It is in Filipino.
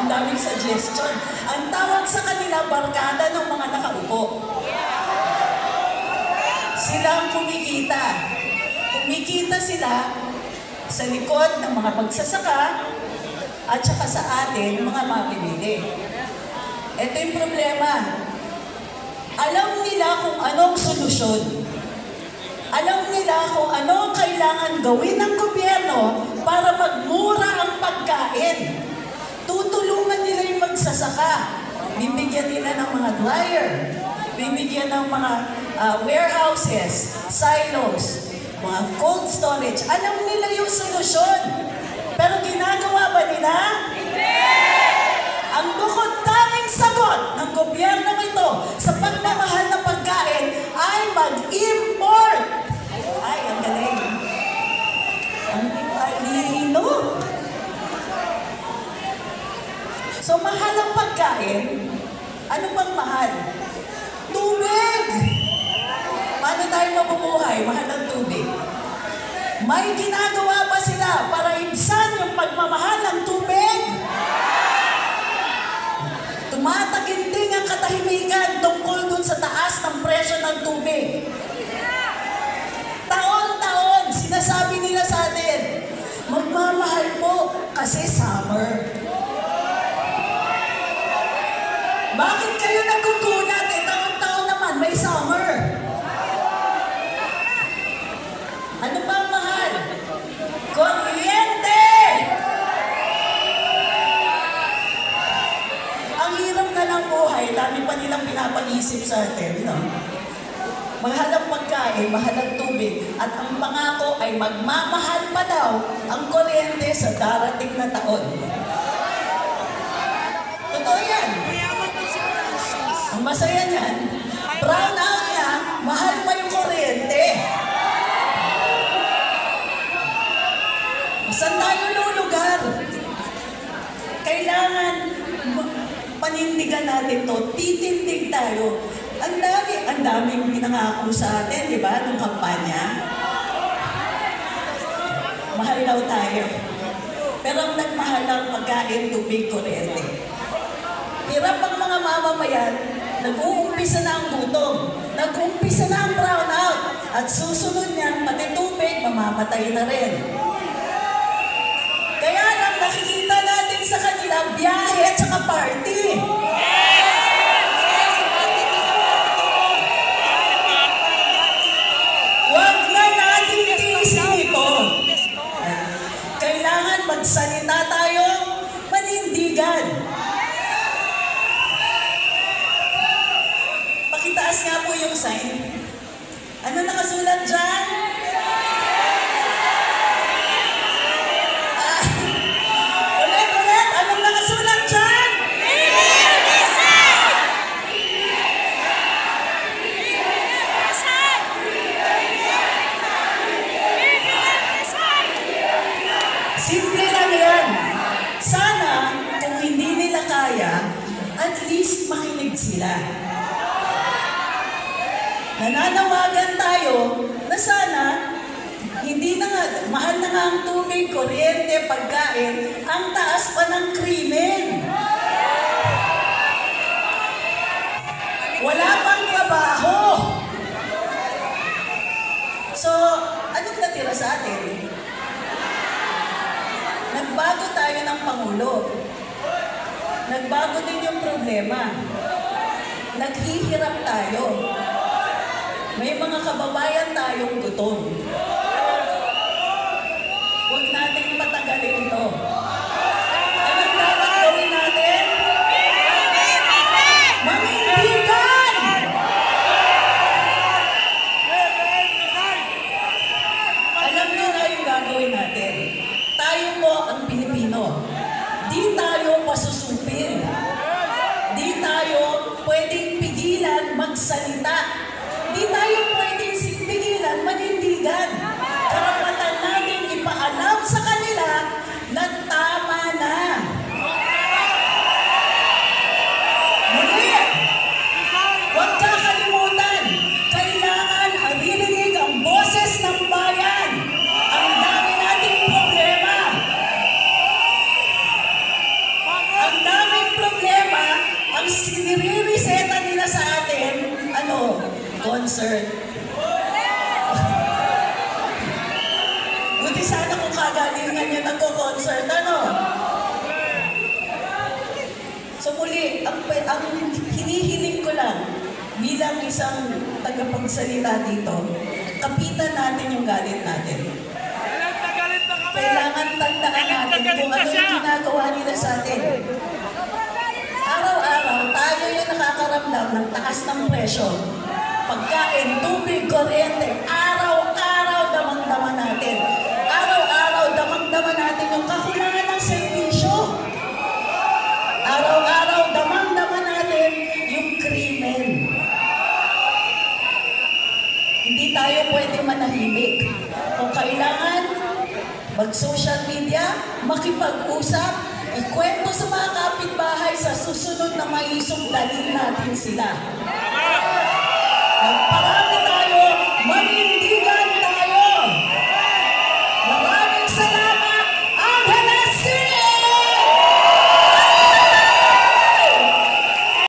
Ang daming suggestion. Ang tawag sa kanila, barkada ng mga nakaupo. Sila ang kumikita. Kumikita sila sa likod ng mga magsasaka at saka sa atin, mga mamimili. Ito yung problema. Alam nila kung anong solusyon. Alam nila kung ano kailangan gawin ng gobyerno para magmura ang pagkain. Tutulungan nila yung magsasaka. Bibigyan nila ng mga dryer. Bibigyan ng mga warehouses, silos, mga cold storage. Alam nila yung solusyon. Pero ginagawa ba nila? Hindi! Ang bukod-tanging sagot ng gobyerno ito sa pagmamahal ng pagkain ay mag-import. Ay, ang galing. Ang lino. So, mahal ang pagkain. Ano bang mahal? Tubig! Paano tayo mabubuhay? Mahal ang tubig. May ginagawa ba sila para ibsan yung pagmamahal ng tubig? Tumataginting ang katahimikan tungkol dun sa taas ng presyo ng tubig. Taon-taon, sinasabi nila sa atin, magmamahal po kasi summer. Bakit kayo nagkukunat? Taon-taon naman may summer. Ano ba ang mahal? Kuryente! Ang hirap na ng buhay, dami pa nilang pinapag-isip sa atin, no? Mahal ang pagkain, mahal ang tubig, at ang pangako ay magmamahal pa daw ang kuryente sa darating na taon. Totoo yan. Ang masaya niyan, brown out niya, mahal pa yung kuryente. Saan tayo lulugar? Kailangan panindigan natin to, titindig tayo. Ang daming pinangako sa atin, di ba, nung kampanya? Mahal daw tayo. Pero ang nagmahal ng pagkain, tubig, kuryente. Hirap ang mga mamamayan, nag-uumpisa na ang gutom, nag-uumpisa na ang brownout, at susunod niyan, pati tubig, mamamatay na rin. Kaya lang nakikita natin sa kanila, biyahe at saka party. Huwag na natin tiisin ito. Kailangan magsalita tayo, panindigan. Pakitaas nga po yung sign. Ano nakasulat dyan? Simple lang yan. Sana, kung hindi nila kaya, at least makinig sila. Nananawagan tayo na sana, hindi na nga, mahal na nga ang tubig, kuryente, pagkain, ang taas pa ng krimen. Wala pang trabaho. So, anong natira sa atin? Nagbago tayo ng Pangulo. Nagbago din yung problema. Naghihirap tayo. May mga kababayan tayong gutom. Huwag natin patagalin ito. Anong dapat gawin natin? Manindigan! Alam niyo na yung gagawin natin. Tayo po ang Pilipino. Di tayo pasusupin. Di tayo pwedeng pigilan magsalita. Di tayo pwedeng pigilan manindigan. Karapatan natin ipaalam sa kanila na tama sinire-reseta nila sa atin, ano, concert. Buti sana kung kagalingan niya nagko-concert, ano? So muli, ang hinihiling ko lang bilang isang tagapagsalita dito, kapitan natin yung galit natin. Kailangan tandaan natin kung ano yung ginagawa nila sa atin. Araw-araw, tayo yung nakakaramdam ng taas ng presyo. Pagkain, tubig, kuryente, araw-araw damang-dama natin. Araw-araw damang-dama natin yung kakulangan ng serbisyo. Araw-araw damang-dama natin yung krimen. Hindi tayo pwede manahimik. Kung kailangan, mag-social media, makipag-usap, ikwento sa mga kapitbahay sa susunod na maisong dalhin natin sila. Magparami tayo